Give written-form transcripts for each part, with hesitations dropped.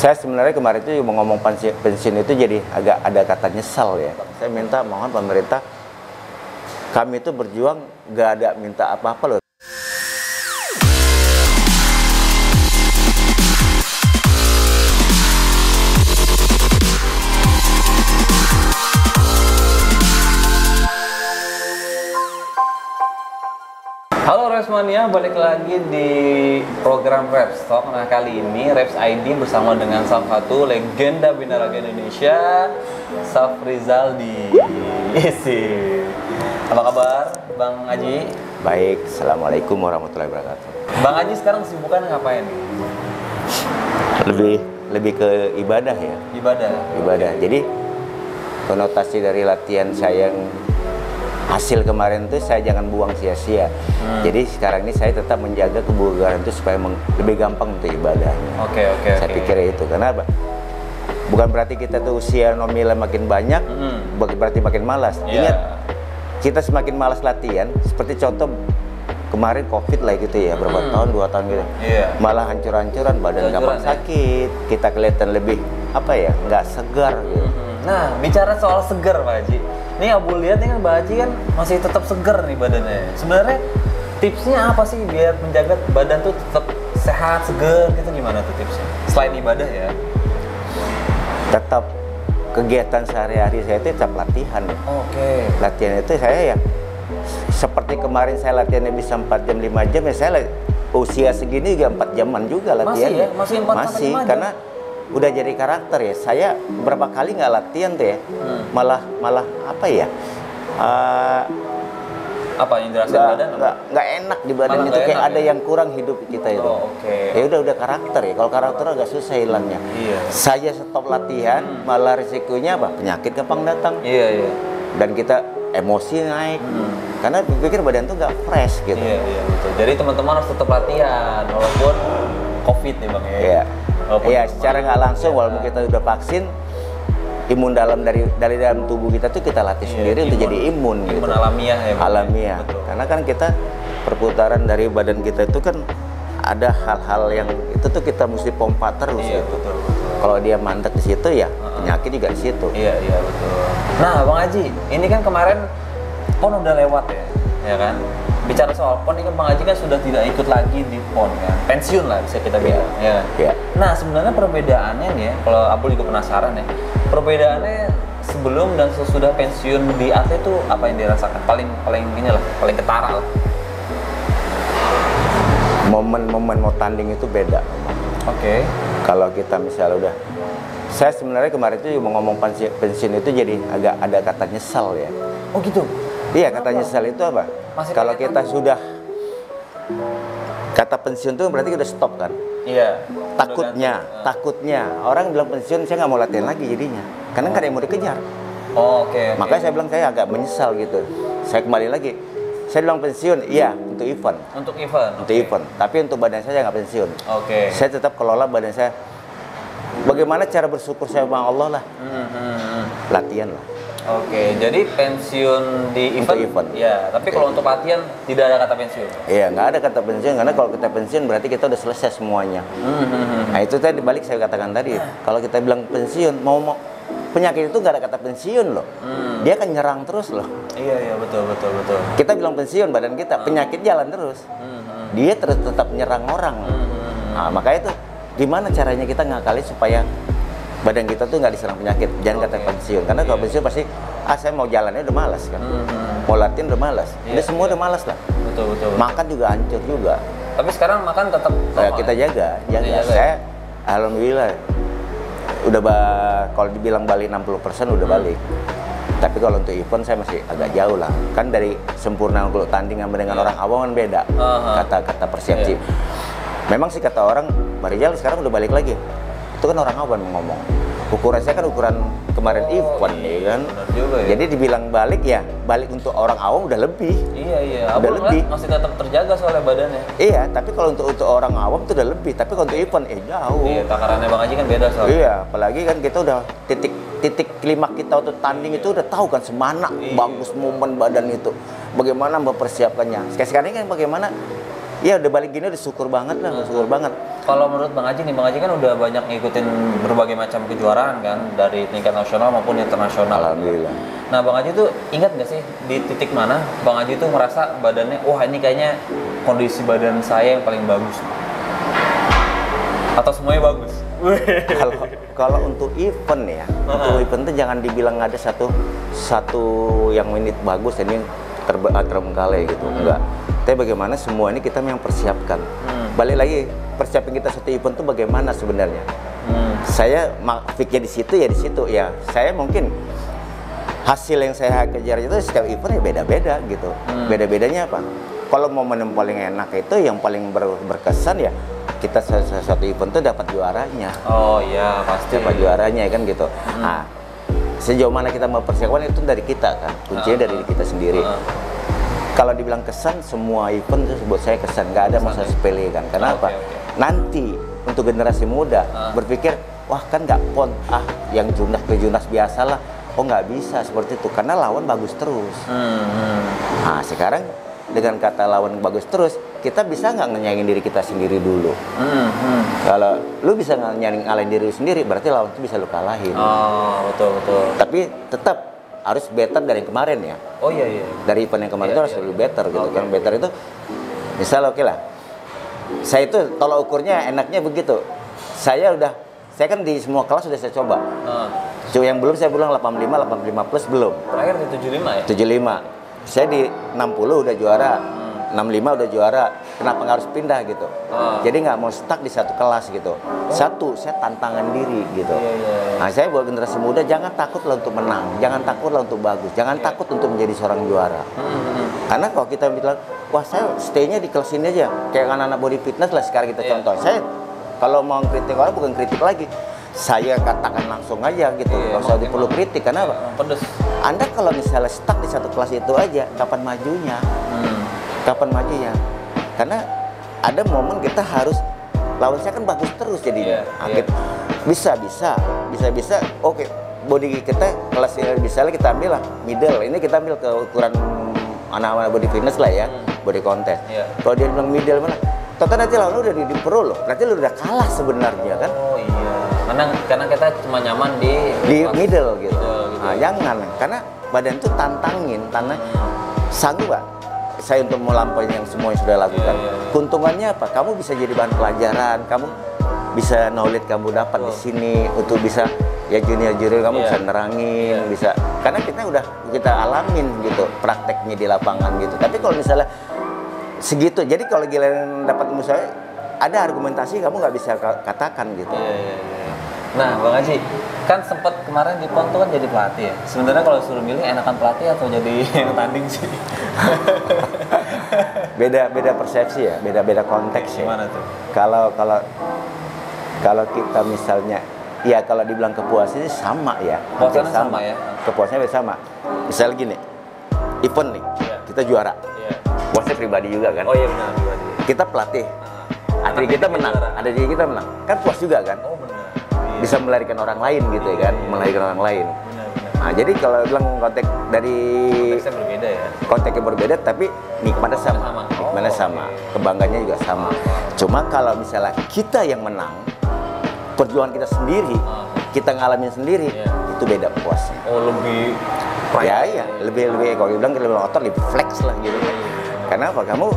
Saya sebenarnya kemarin itu mau ngomong pensiun itu jadi agak ada kata nyesal ya. Saya minta mohon pemerintah, kami itu berjuang gak ada minta apa-apa loh. Halo Rapsmania, balik lagi di program Raps Talk. Nah, kali ini Raps ID bersama dengan salah satu legenda binaraga Indonesia, Safri Zaldi. Isi. Apa kabar, Bang Aji? Baik, assalamualaikum warahmatullahi wabarakatuh. Bang Aji sekarang kesibukan ngapain nih? Lebih ke ibadah ya. Ibadah. Jadi konotasi dari latihan saya yang hasil kemarin itu saya jangan buang sia-sia. Jadi sekarang ini saya tetap menjaga kebugaran itu supaya lebih gampang untuk ibadahnya. Oke. Saya pikir itu. Karena apa? Bukan berarti kita tuh usia nominal makin banyak, berarti makin malas. Ingat, kita semakin malas latihan. Seperti contoh kemarin COVID lah gitu ya, berapa tahun, 2 tahun gitu. Malah hancur-hancuran, badan gampang sakit. Kita kelihatan lebih apa ya, nggak segar gitu. Nah, bicara soal segar, Pak Haji. Nih Abu lihat nih kan Pak Haji kan masih tetap segar nih badannya. Sebenarnya tipsnya apa sih biar menjaga badan tuh tetap sehat, segar gitu, gimana tuh tipsnya? Selain ibadah ya. Tetap kegiatan sehari-hari saya itu tetap latihan. Latihan itu saya ya seperti kemarin saya latihannya bisa 4 jam 5 jam ya, saya usia segini juga 4 jaman juga latihannya. Masih 4 karena udah jadi karakter ya. Saya berapa kali nggak latihan tuh ya, malah apa ya, apa yang dirasain badan? Nggak enak di badan itu, kayak ada yang kurang hidup kita itu. Ya udah karakter ya. Kalau karakter agak susah hilangnya. Saya stop latihan, malah risikonya apa? Penyakit gampang datang. Dan kita emosi naik. Karena pikir badan tuh nggak fresh gitu. Betul. Jadi teman-teman harus tetap latihan walaupun COVID nih Bang ya. Iya, secara nggak langsung walaupun kita udah vaksin, imun dari dalam tubuh kita tuh kita latih sendiri untuk jadi imun gitu. Imun alamiah ya. Alamiah. Karena kan kita perputaran dari badan kita itu kan ada hal-hal yang itu tuh kita mesti pompa terus gitu. Betul. Kalau dia mandek di situ ya penyakit juga di situ. Iya betul. Nah, Bang Haji, ini kan kemarin PON udah lewat ya kan? Bicara soal PON ini kan Bang Haji kan sudah tidak ikut lagi di PON kan, pensiun lah bisa kita bilang. Nah, sebenarnya perbedaannya nih ya, kalau Abul juga penasaran ya, perbedaannya sebelum dan sesudah pensiun di atlet itu apa yang dirasakan? Paling inilah, paling ketara lah. Momen-momen mau tanding itu beda. Kalau kita misalnya udah, saya sebenarnya kemarin itu mau ngomong pensiun itu jadi agak ada kata nyesal ya. Oh gitu? Iya, kata nyesal itu apa? Kalau kita sudah kata pensiun itu berarti udah stop kan? Iya. Takutnya orang bilang pensiun, saya nggak mau latihan lagi jadinya, karena nggak ada yang mau dikejar. Makanya saya bilang saya agak menyesal gitu. Saya kembali lagi, saya bilang pensiun, iya untuk event. Untuk event. Tapi untuk badan saya nggak pensiun. Saya tetap kelola badan saya. Bagaimana cara bersyukur saya sama Allah lah? Latihan lah. Jadi pensiun di event. Ya, tapi kalau untuk latihan tidak ada kata pensiun. Iya, nggak ada kata pensiun, karena kalau kita pensiun berarti kita udah selesai semuanya. Nah, itu tadi balik saya katakan tadi, kalau kita bilang pensiun, mau penyakit itu nggak ada kata pensiun loh. Dia akan nyerang terus loh. Iya, betul. Kita bilang pensiun badan kita, penyakit jalan terus. Dia tetap nyerang orang. Nah, makanya itu gimana caranya kita ngakali supaya badan kita tuh nggak diserang penyakit. Jangan kata pensiun, karena kalau pensiun pasti saya mau jalannya udah malas kan, mau latihan udah malas, semua udah malas lah. Betul. Makan juga hancur juga. Tapi sekarang makan tetap kita jaga. Saya alhamdulillah udah kalau dibilang balik 60% udah balik. Tapi kalau untuk event saya masih agak jauh lah. Kan dari sempurna kalau tanding dengan orang awam kan beda. Kata persepsi. Memang sih kata orang, Marijal sekarang udah balik lagi. Itu kan orang awam ngomong. Ukuran saya kan ukuran kemarin event ya kan. Jadi dibilang balik ya, balik untuk orang awam udah lebih. Iya. Udah lebih. Masih tetap terjaga soalnya badannya. Iya, tapi kalau untuk orang awam itu udah lebih. Tapi kalau untuk event jauh. Iya, takarannya Bang Haji kan beda soalnya. Iya, apalagi kan kita udah titik klimaks kita untuk tanding itu udah tahu kan semana bagus momen badan itu. Bagaimana mempersiapkannya. Sekarang ini kan bagaimana Ya udah balik gini udah syukur banget lah, syukur banget. Kalau menurut Bang Haji nih, Bang Haji kan udah banyak ngikutin berbagai macam kejuaraan kan, dari tingkat nasional maupun internasional. Alhamdulillah. Nah, Bang Haji tuh ingat nggak sih di titik mana Bang Haji tuh merasa badannya, wah ini kayaknya kondisi badan saya yang paling bagus? Atau semuanya bagus? Kalau untuk event ya, untuk event tuh jangan dibilang ada satu yang menit bagus ini terbengkalai gitu, enggak. Tapi bagaimana semua ini kita memang persiapkan. Balik lagi, persiapan kita satu event tuh bagaimana sebenarnya. Saya fikir di situ ya. Saya mungkin hasil yang saya kejar itu setiap event ya beda-beda gitu. Beda-bedanya apa? Kalau momen yang paling enak itu yang paling berkesan ya kita satu event tuh dapat juaranya. Oh iya pasti. Dapat juaranya kan gitu. Nah, sejauh mana kita mempersiapkan itu dari kita kan. Kuncinya dari kita sendiri. Kalau dibilang kesan, semua event itu buat saya kesan, nggak ada masa sepele kan. Karena apa? Nanti untuk generasi muda berpikir, wah kan nggak pon, yang junas biasa lah. Oh nggak bisa seperti itu, karena lawan bagus terus. Nah sekarang dengan kata lawan bagus terus, kita bisa nggak ngenyangin diri kita sendiri dulu. Kalau lu bisa ngalahin diri lu sendiri, berarti lawan itu bisa lu kalahin. Oh betul. Tapi tetap harus better dari yang kemarin ya. Oh iya. Dari event yang kemarin itu harus lebih better gitu kan. Better itu misal oke lah. Saya itu tolak ukurnya enaknya begitu. Saya kan di semua kelas sudah saya coba. Cuma yang belum saya bilang 85 plus belum. Terakhir di 75 ya? 75. Saya di 60 udah juara. 65 udah juara. Kenapa nggak harus pindah gitu? Jadi nggak mau stuck di satu kelas gitu. Satu, saya tantangan diri gitu. Nah, saya buat generasi muda jangan takutlah untuk menang, jangan takutlah untuk bagus, jangan takut untuk menjadi seorang juara. Karena kalau kita bilang, wah saya stay-nya di kelas ini aja, kayak anak-anak body fitness lah sekarang kita contoh. Saya kalau mau kritik orang bukan kritik lagi, saya katakan langsung aja gitu, nggak usah perlu kritik. Karena apa? Pedes. Anda kalau misalnya stuck di satu kelas itu aja, kapan majunya? Kapan majunya? Karena ada momen kita harus lawan saya kan bagus terus jadinya. Bisa. Oke, body kita kelas misalnya kita ambil lah middle. Ini kita ambil ke ukuran anak-anak body fitness lah ya, body contest. Kalau dia bilang middle mana? Total nanti lawan lu udah di pro loh. Berarti lu udah kalah sebenarnya kan? Oh iya. Karena kita cuma nyaman di middle gitu. Nah, jangan, karena badan itu tantangin, sanggup gak saya untuk melampaui yang semua yang sudah lakukan. Keuntungannya apa? Kamu bisa jadi bahan pelajaran, kamu bisa knowledge kamu dapat di sini untuk bisa ya junior kamu bisa nerangin, bisa karena kita alamin gitu prakteknya di lapangan gitu. Tapi kalau misalnya segitu, jadi kalau giliran dapat musuh ada argumentasi kamu nggak bisa katakan gitu. Nah, Bang Haji, kan sempat kemarin di PON tuh kan jadi pelatih ya. Sebenarnya kalau suruh milih enakan pelatih atau jadi yang tanding sih? beda persepsi ya, beda konteks ya. Gimana tuh? Kalau kita misalnya, ya kalau dibilang kepuasan sih sama ya. Kepuasannya sama ya? Kepuasannya sama. Misal gini, event nih, kita juara. Puasnya pribadi juga kan? Oh iya benar, pribadi. Kita pelatih, atlet kita menang, ada diri kita menang, kan puas juga kan? Oh benar. Bisa melarikan orang lain gitu ya kan, melarikan orang lain. Nah, jadi kalau bilang konteks dari konteksnya berbeda ya. Konteksnya berbeda tapi nikmatnya sama. Nikmatnya sama. Kebanggaannya juga sama. Cuma kalau misalnya kita yang menang, perjuangan kita sendiri, kita ngalamin sendiri, itu beda puasnya. Oh, lebih lebih kalau dibilang lebih otot, lebih flex lah gitu. Karena apa? Kamu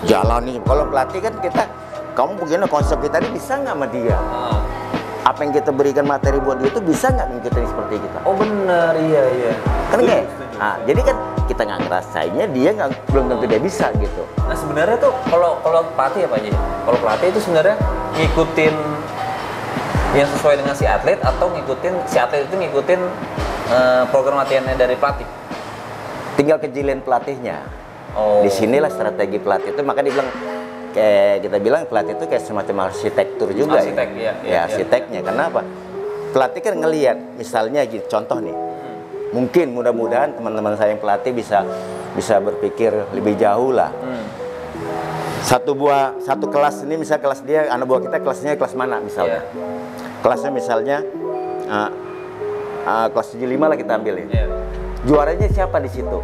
jalani. Kalau pelatih kan kamu begini konsep kita ini bisa nggak sama dia? Apa yang kita berikan materi buat dia itu bisa nggak mengikuti seperti kita? Oh benar, iya. Kan nggak? Nah, jadi kan kita nggak ngerasainnya, dia belum tentu dia bisa gitu. Nah sebenarnya tuh kalau pelatih ya Pak Ji, kalau pelatih itu sebenarnya ngikutin yang sesuai dengan si atlet atau si atlet itu ngikutin program latihannya dari pelatih? Tinggal kejelian pelatihnya. Oh. Disinilah strategi pelatih itu, maka dibilang kayak kita bilang pelatih itu kayak semacam arsitektur juga. Arsiteknya. Karena apa? Pelatih kan ngelihat, misalnya gitu, contoh nih. Mungkin mudah-mudahan teman-teman saya yang pelatih bisa berpikir lebih jauh lah. Satu kelas ini, misal kelas dia, anak buah kita kelasnya kelas mana misalnya? Kelasnya misalnya kelas 75 lah kita ambil ya. Juaranya siapa di situ?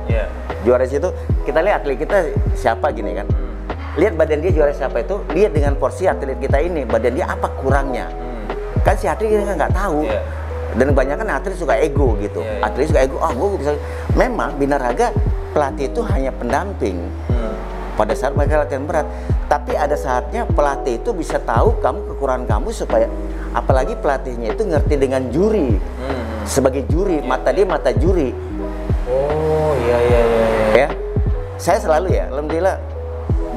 Juara di situ kita lihat atlet kita siapa gini kan. lihat badan dia juara siapa itu, lihat dengan porsi atlet kita ini, badan dia apa kurangnya. Kan si atlet kita nggak tahu. Dan kebanyakan atlet suka ego gitu. Atlet suka ego, gue bisa. Memang binaraga pelatih itu hanya pendamping. Pada saat mereka latihan berat, tapi ada saatnya pelatih itu bisa tahu kamu kekurangan kamu supaya, apalagi pelatihnya itu ngerti dengan juri. Sebagai juri, mata dia mata juri. Oh iya. Ya, saya selalu ya, alhamdulillah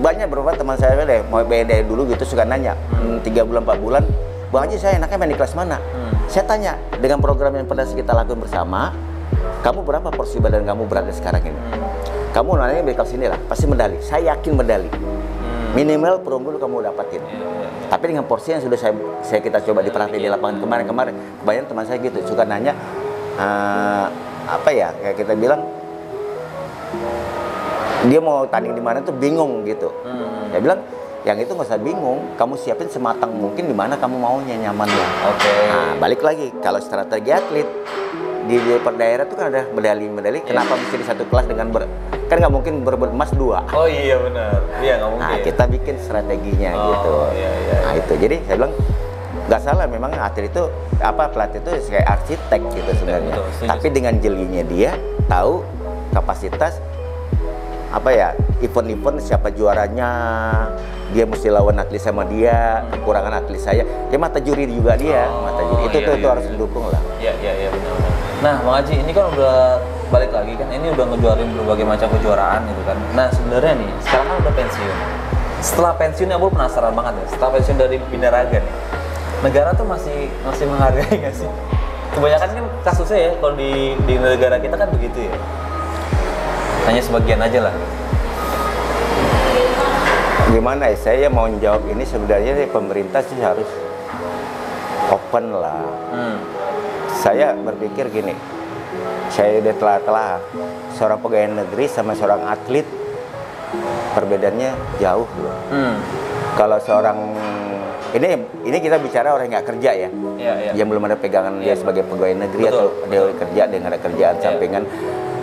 banyak beberapa teman saya deh, mau beda dulu gitu suka nanya, 3 bulan 4 bulan, Bang Haji saya enaknya main di kelas mana? Saya tanya, dengan program yang pernah kita lakukan bersama, kamu berapa porsi badan kamu berada sekarang ini? Kamu nanya di kelas ini lah, pasti medali. Saya yakin medali. Minimal perunggu kamu dapatin. Tapi dengan porsi yang sudah saya kita coba diperhatiin di lapangan kemarin, kebanyakan teman saya gitu suka nanya, apa ya, kayak kita bilang dia mau tanding di mana tuh bingung gitu. Saya bilang yang itu nggak usah bingung, kamu siapin sematang mungkin di mana kamu maunya nyamannya. Nah, balik lagi kalau strategi atlet di per daerah tuh kan ada medali-medali. Kenapa mesti di satu kelas dengan kan nggak mungkin berebut emas 2. Oh iya benar, iya nggak mungkin. Nah kita bikin strateginya gitu. Nah itu jadi saya bilang nggak salah, memang atlet itu pelatih itu kayak arsitek gitu sebenarnya. Tapi dengan jelinya dia tahu kapasitas event-event siapa juaranya, dia mesti lawan atlet sama dia, kekurangan atlet saya, ya mata juri juga dia, mata juri itu harus mendukung lah. Iya benar. Nah Bang Haji ini kan udah balik lagi kan, ini udah ngejuarin berbagai macam kejuaraan gitu kan. Nah sebenarnya nih sekarang kan udah pensiun. Setelah pensiun aku penasaran banget ya, setelah pensiun dari binaraga nih, negara tuh masih menghargai nggak sih? Kebanyakan kan kasusnya ya kalau di negara kita kan begitu ya. Hanya sebagian aja lah. Gimana ya, saya mau jawab ini sebenarnya pemerintah sih harus open lah. Saya berpikir gini, saya udah telah seorang pegawai negeri sama seorang atlet perbedaannya jauh loh. Kalau seorang ini kita bicara orang yang nggak kerja ya, yang belum ada pegangan dia sebagai pegawai negeri. Betul, atau dia kerja dengan ada kerjaan sampingan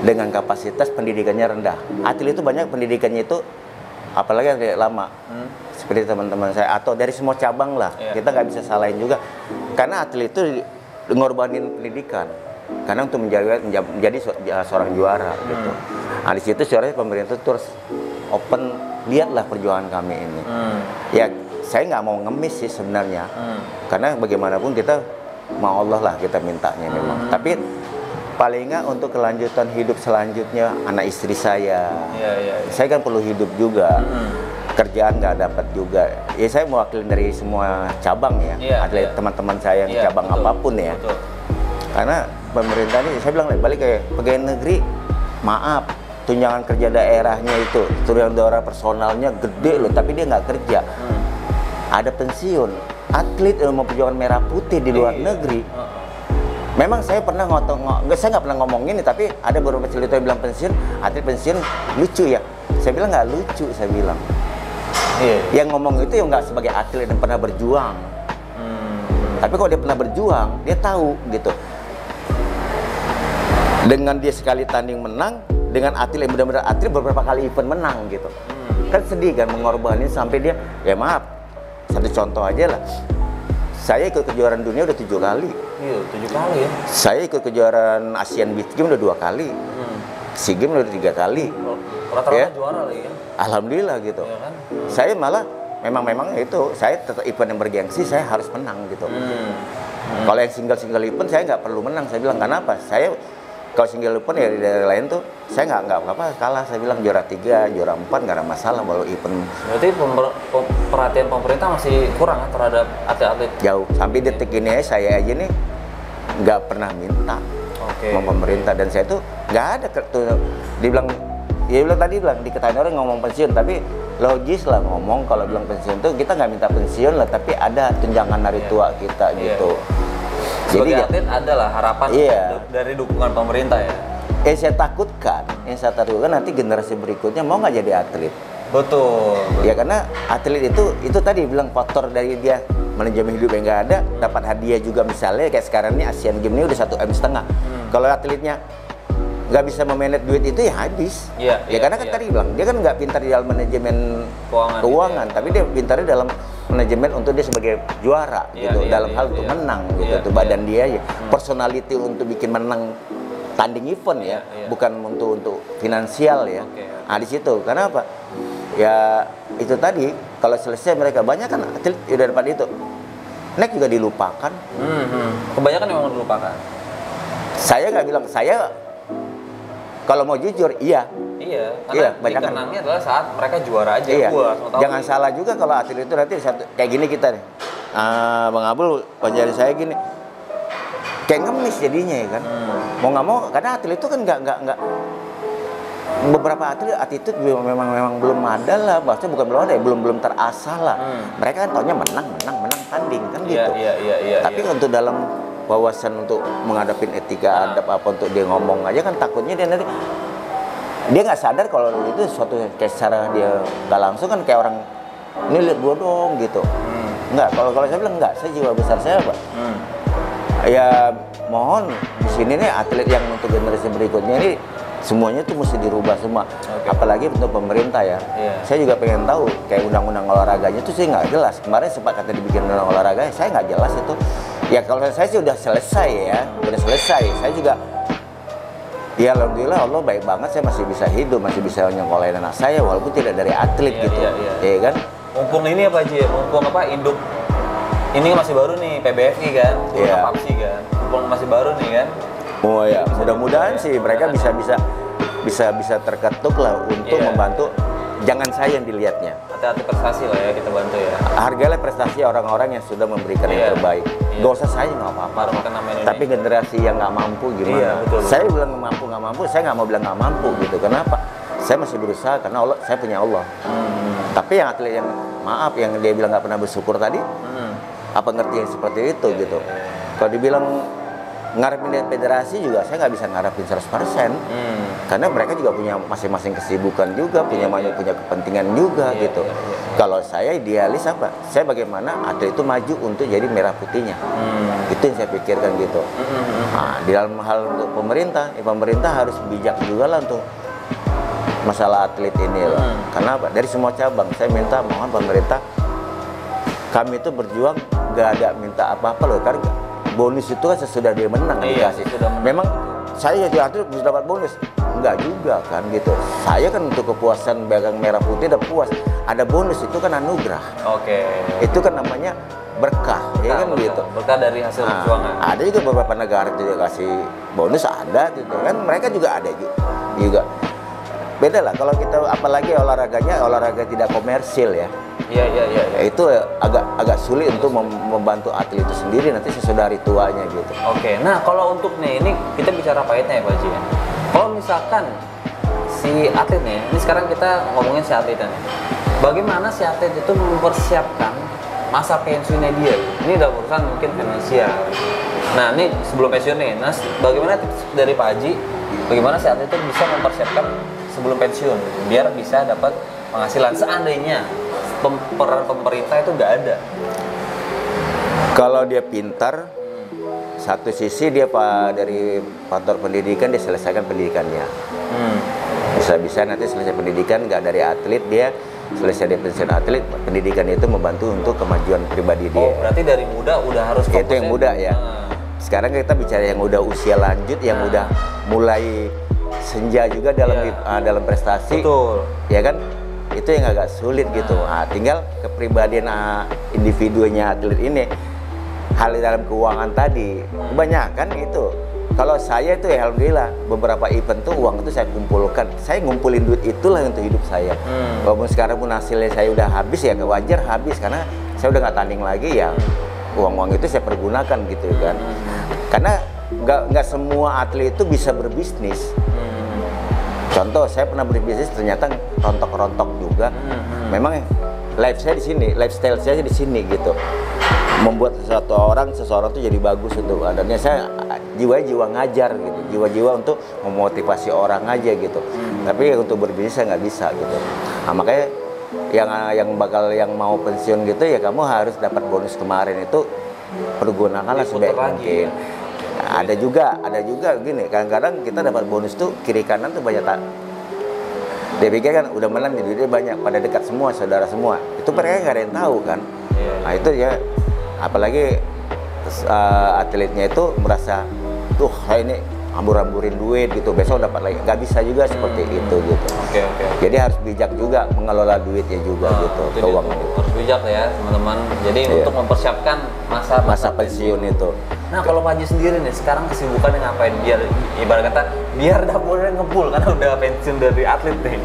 dengan kapasitas pendidikannya rendah. Atlet itu banyak pendidikannya itu apalagi yang lama, seperti teman-teman saya atau dari semua cabang lah. Kita nggak bisa salahin juga karena atlet itu ngorbanin pendidikan karena untuk menjadi seorang juara gitu. Nah di situ suaranya pemerintah terus open, lihatlah perjuangan kami ini. Ya saya nggak mau ngemis sih sebenarnya, karena bagaimanapun kita mau Allah lah kita mintanya memang. Tapi paling nggak untuk kelanjutan hidup selanjutnya anak istri saya. Saya kan perlu hidup juga. Kerjaan nggak dapat juga. Ya saya mewakili dari semua cabang ya. Atlet teman-teman saya yang cabang apapun ya. Karena pemerintah ini saya bilang balik kayak pegawai negeri, maaf, tunjangan kerja daerahnya itu, tunjangan daerah personalnya gede loh, tapi dia nggak kerja. Ada pensiun. Atlet yang mau perjuangan merah putih di luar negeri. Memang saya pernah saya nggak pernah ngomong ini, tapi ada beberapa cerita yang bilang pensiun, atlet pensiun lucu ya. Saya bilang nggak lucu, saya bilang. Yang ngomong itu yang nggak sebagai atlet yang pernah berjuang. Tapi kalau dia pernah berjuang, dia tahu gitu. Dengan dia sekali tanding menang, dengan atlet yang benar-benar atlet beberapa kali event menang gitu. Kan sedih kan mengorbanin sampai dia, ya maaf, satu contoh aja lah. Saya ikut kejuaraan dunia udah 7 kali. 7 kali ya? Saya ikut kejuaraan Asian Beach Games udah 2 kali. SEA Games udah 3 kali. Rata-rata juara lagi kan? Alhamdulillah gitu. Ya kan? Saya malah memang itu saya tetap event yang bergengsi, saya harus menang gitu. Kalau yang single event saya nggak perlu menang. Saya bilang kenapa? Saya kalau single event ya di daerah lain tuh saya nggak apa-apa kalah. Saya bilang juara 3, juara 4 nggak ada masalah kalau event. Berarti perhatian pemerintah masih kurang terhadap atlet-atlet? Jauh. Sampai detik ini saya aja nih nggak pernah minta sama pemerintah, dan saya tuh nggak ada dibilang tadi diketahui orang ngomong pensiun, tapi logis lah ngomong kalau bilang pensiun tuh kita nggak minta pensiun lah, tapi ada tunjangan hari tua kita gitu. Sebagai atlet adalah harapan dari dukungan pemerintah ya. Yang saya takutkan nanti generasi berikutnya mau nggak jadi atlet. Betul. Ya karena atlet itu tadi bilang faktor dari dia manajemen hidup yang nggak ada, dapat hadiah juga misalnya kayak sekarang ini Asian Games ini udah 1,5 M. Kalau atletnya nggak bisa memanage duit itu ya habis. Ya karena kan tadi bilang dia kan nggak pintar di dalam manajemen keuangan, tapi dia pintarnya dalam manajemen untuk dia sebagai juara gitu, dalam hal untuk menang gitu, tuh badan dia ya, personality untuk bikin menang tanding event ya, bukan untuk finansial ya. Nah di situ, karena apa? Ya itu tadi kalau selesai mereka banyak kan atlet udah dapat itu, next juga dilupakan. Kebanyakan memang dilupakan. Saya nggak bilang, saya kalau mau jujur karena dikenangnya adalah saat mereka juara aja. Jangan salah juga kalau atlet itu nanti kayak gini kita nih, Bang Abdul penjari saya gini kayak ngemis jadinya ya kan. Mau nggak mau, karena atlet itu kan nggak beberapa atlet attitude memang belum ada lah, bahasanya bukan belum ada ya, belum terasah lah. Mereka kan taunya menang tanding kan gitu. Tapi untuk dalam wawasan untuk menghadapi etika adab apa untuk dia ngomong aja kan takutnya dia nanti dia nggak sadar kalau itu suatu kayak secara dia nggak langsung kan kayak orang ini lihat gua dong gitu. Nggak, kalau saya bilang nggak, saya jiwa besar saya Pak. Ya mohon di sini nih atlet yang untuk generasi berikutnya ini semuanya tuh mesti dirubah semua. Apalagi untuk pemerintah ya. Saya juga pengen tahu kayak undang-undang olahraganya tuh sih nggak jelas. Kemarin sempat kata dibikin undang olahraga, saya nggak jelas itu. Ya kalau saya sih udah selesai ya, udah selesai. Saya juga, ya alhamdulillah Allah baik banget, saya masih bisa hidup, masih bisa nyekolahin anak saya walaupun tidak dari atlet gitu, ya kan? Mumpung ini apa Ji? Mumpung apa induk ini masih baru nih PBFI kan, PAPSI kan, mumpung masih baru nih kan. Oh ya, mudah-mudahan sih mereka bisa terketuk lah untuk membantu. Jangan saya yang dilihatnya. Hati-hati prestasi lah ya, kita bantu ya. Hargailah prestasi orang-orang yang sudah memberikan yang terbaik. Gak usah saya nggak apa-apa. Tapi generasi yang nggak mampu gimana? Betul. Saya bilang mampu nggak mampu, saya nggak mau bilang nggak mampu gitu. Kenapa? Saya masih berusaha karena Allah, saya punya Allah. Tapi yang atlet yang maaf, yang dia bilang nggak pernah bersyukur tadi, apa ngerti yang seperti itu gitu? Kalau dibilang ngarepin federasi juga saya nggak bisa ngarepin 100%. Karena mereka juga punya masing-masing kesibukan juga, punya kepentingan juga gitu. Kalau saya idealis apa? Saya bagaimana atlet itu maju untuk jadi merah putihnya. Itu yang saya pikirkan gitu. Nah, di dalam hal untuk pemerintah, pemerintah harus bijak juga lah untuk masalah atlet ini loh. Karena apa? Dari semua cabang saya minta mohon pemerintah, kami itu berjuang gak ada minta apa-apa loh, karena bonus itu kan sesudah dia menang dikasih. Memang saya jadi atlet bisa dapat bonus? Enggak juga kan gitu. Saya kan untuk kepuasan pegang merah putih udah puas. Ada bonus itu kan anugerah. Itu kan namanya berkah, ya kan gitu. Berkah dari hasil perjuangan. Ada juga beberapa negara juga kasih bonus ada gitu kan. Mereka juga ada juga. Beda lah kalau kita apalagi olahraga tidak komersil ya. Itu agak sulit untuk membantu atlet itu sendiri nanti sesudah hari tuanya gitu. Nah kalau untuk ini kita bicara pahitnya ya Pak Ji. Kalau misalkan si atlet nih, ini sekarang kita ngomongin si atletnya nih. Bagaimana si atlet itu mempersiapkan masa pensiunnya dia? Ini udah urusan mungkin finansial. Nah ini sebelum pensiun nih, bagaimana tips dari Pak Haji? Bagaimana si atlet itu bisa mempersiapkan sebelum pensiun biar bisa dapat penghasilan seandainya peran pemerintah itu nggak ada? Kalau dia pintar, satu sisi dia dari faktor pendidikan dia selesaikan pendidikannya. Bisa-bisa nanti selesai pendidikan nggak dari atlet, dia selesai dari pensiun atlet, pendidikan itu membantu untuk kemajuan pribadi dia. Berarti dari muda udah harus fokus. Itu yang muda ya. Sekarang kita bicara yang udah usia lanjut, yang udah mulai senja juga dalam prestasi. Betul. Ya kan? Itu yang agak sulit gitu. Tinggal kepribadian individunya atlet ini. Hal dalam keuangan tadi kebanyakan itu. Kalau saya itu ya alhamdulillah beberapa event tuh uang itu saya kumpulkan. Saya ngumpulin duit itulah untuk hidup saya. Walaupun sekarang pun hasilnya saya udah habis ya wajar habis karena saya udah nggak tanding lagi ya. Uang-uang itu saya pergunakan gitu kan. Karena nggak semua atlet itu bisa berbisnis. Contoh saya pernah berbisnis ternyata rontok-rontok juga. Memang lifestyle saya di sini gitu. Membuat seseorang tuh jadi bagus untuk adanya. Saya jiwa ngajar gitu, jiwa untuk memotivasi orang aja gitu. Tapi untuk berbisnis saya nggak bisa gitu. Nah, makanya yang mau pensiun gitu ya kamu harus dapat bonus kemarin itu pergunakanlah sebaik mungkin. Ada juga gini, kadang-kadang kita dapat bonus tuh kiri kanan tuh banyak tak. Dia pikir kan udah menang jadi duitnya banyak, pada dekat semua, saudara semua. Itu mereka nggak ada yang tahu kan. Nah itu ya, apalagi atletnya itu merasa, tuh ini hambur-hamburin duit gitu, besok dapat lagi. Nggak bisa juga seperti itu gitu. Oke. Jadi harus bijak juga mengelola duitnya juga gitu, keuangan itu. Harus bijak ya teman-teman. Jadi untuk mempersiapkan masa pensiun itu. Nah kalau Pak Haji sendiri nih, sekarang kesibukannya ngapain? Biar ibarat kata, biar dapurnya ngebul karena udah pensiun dari atlet nih.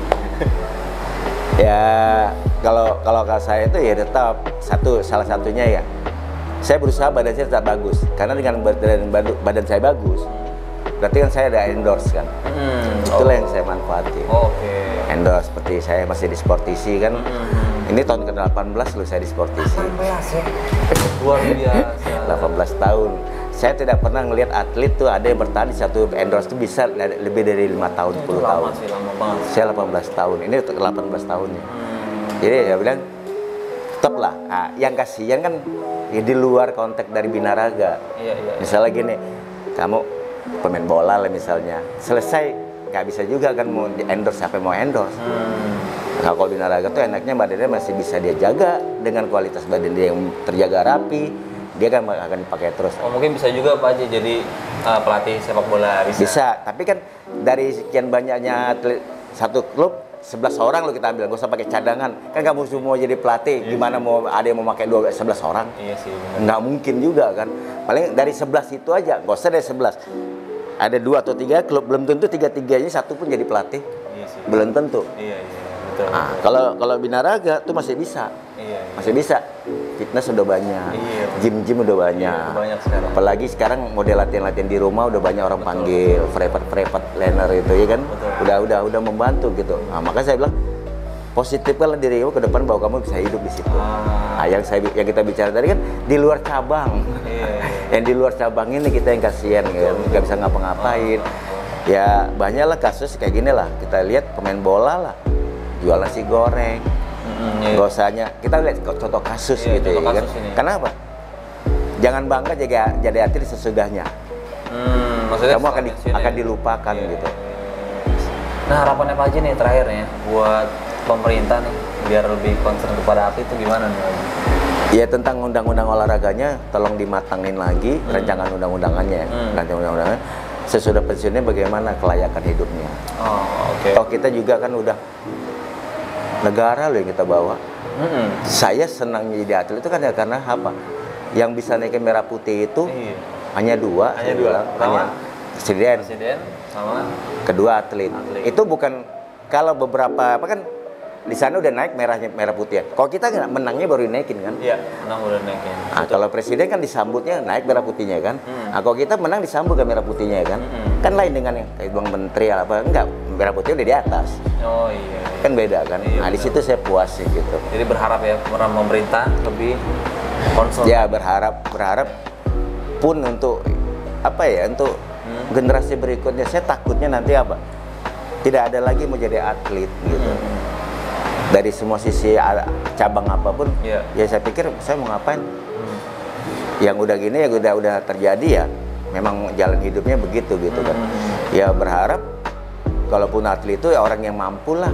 Ya kalau saya itu ya tetap salah satunya ya, saya berusaha badan saya tetap bagus, karena dengan badan saya bagus berarti kan saya ada endorse kan. Itulah yang saya manfaati. Endorse seperti saya masih di Sportisi kan. Ini tahun ke-18 loh saya di Sportisi. 18 ya? Luar biasa. 18 tahun. Saya tidak pernah ngelihat atlet tuh ada yang bertahan di satu endorse tuh bisa lebih dari 5 tahun, 10 tahun. Lama banget. Saya 18 tahun. Ini 18 tahunnya. Jadi ya bilang stop lah. Nah, yang kasihan kan ya di luar konteks dari binaraga. Misalnya gini, kamu pemain bola lah misalnya, selesai nggak bisa juga kan mau di endorse, siapa yang mau endorse. Nah, kalau binaraga tuh enaknya badannya masih bisa dia jaga dengan kualitas badan dia yang terjaga rapi, dia kan akan dipakai terus. Mungkin bisa juga Pak Haji jadi pelatih sepak bola bisa. Tapi kan dari sekian banyaknya atlet satu klub 11 orang lo kita ambil, gak usah pakai cadangan. Kan kamu semua jadi pelatih, gimana mau ada yang mau pakai 11 orang? Iya sih, benar. Nggak mungkin juga kan. Paling dari 11 itu aja, gak usah dari 11. Ada 2 atau 3 klub, belum tentu 3-3-nya satu pun jadi pelatih. Iya sih. Belum tentu. Iya, betul. Nah, kalau binaraga tuh masih bisa. Masih bisa. Fitness udah banyak. Gym udah banyak. Banyak sekarang. Apalagi sekarang model latihan di rumah udah banyak orang panggil private trainer itu ya kan. Udah membantu gitu. Nah, makanya saya bilang positifkan dirimu ke depan bahwa kamu bisa hidup di situ. Nah, yang kita bicara tadi kan di luar cabang. Yang di luar cabang ini kita yang kasihan kan, nggak bisa ngapa-ngapain. Ya banyaklah kasus kayak gini lah. Kita lihat pemain bola lah jual nasi goreng. Gak usahnya, kita lihat contoh kasus gitu ya kan. Kenapa? Jangan bangga jadi atlet sesudahnya. Maksudnya kamu akan dilupakan gitu. Nah harapannya Pak Haji nih terakhir ya buat pemerintah nih biar lebih concern kepada atlet itu gimana nih? Ya tentang undang-undang olahraganya tolong dimatangin lagi rancangan undang-undangannya. Rancangan undang-undangannya sesudah pensiunnya bagaimana kelayakan hidupnya. Toh kita juga kan udah negara loh yang kita bawa. Saya senang jadi atlet itu kan ya karena apa? Yang bisa naikin merah putih itu hanya dua. Hanya presiden sama kedua atlet. Itu bukan kalau beberapa apa kan di sana udah naik merah putih. Kalau kita nggak menangnya baru dinaikin kan? Iya, menang udah naikin. Nah, kalau presiden kan disambutnya naik merah putihnya kan? Nah, kalau kita menang disambut ke merah putihnya kan? Kan lain dengan yang kayak bang menteri apa enggak, merah putih udah di atas. Oh iya. Kan beda kan? Nah, di situ saya puas sih gitu. Jadi berharap ya pemerintah lebih concern. Ya berharap pun untuk apa ya, untuk generasi berikutnya. Saya takutnya nanti apa? Tidak ada lagi mau jadi atlet gitu. Dari semua sisi cabang apapun, ya saya pikir saya mau ngapain? Yang udah gini ya udah terjadi ya, memang jalan hidupnya begitu gitu kan. Ya berharap kalaupun atlet itu ya orang yang mampu lah.